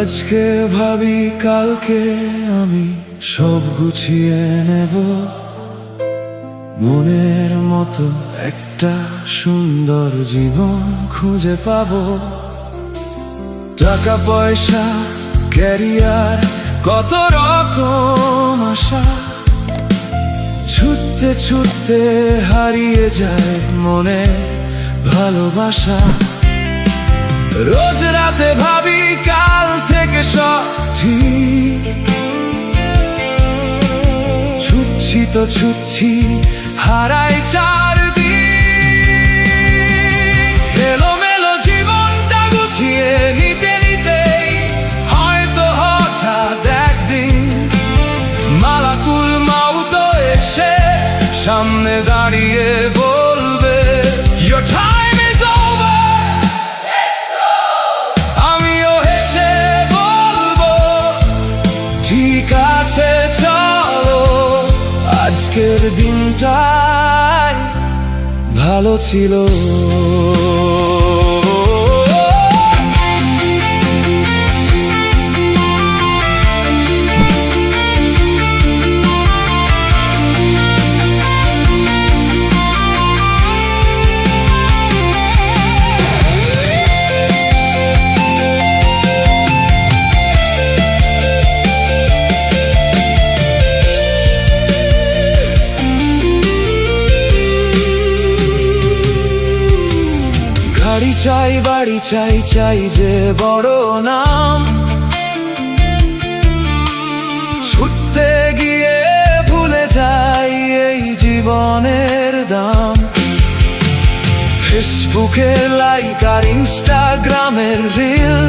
আজকে ভাবি কালকে আমি সব গুছিয়ে নেব, মনের মতো একটা সুন্দর জীবন খুঁজে পাবো। টাকা পয়সা ক্যারিয়ার কত রকম আশা, ছুটতে ছুটতে হারিয়ে যায় মনে ভালোবাসা। রোজ রাতে ভাবি কাল থেকে সব ঠিক, ছুটছি তো ছুটছি হারাই চারদিক। এলোমেলো জীবনটা গুছিয়ে নিতে নিতেই হয়তো হঠাৎ একদিন মালাকুল মাউত এসে সামনে দাঁড়িয়ে বলবে, Your time is over, let's go! আমিও হেসে বলবো, ঠিক আছে চলো, আজকের দিনটাই ভালো ছিল। গাড়ি চাই বাড়ি চাই, চাই যে বড় নাম, ছুটতে গিয়ে ভুলে যাই এই জীবনের দাম। ফেসবুকে লাইক আর ইনস্টাগ্রামের রিল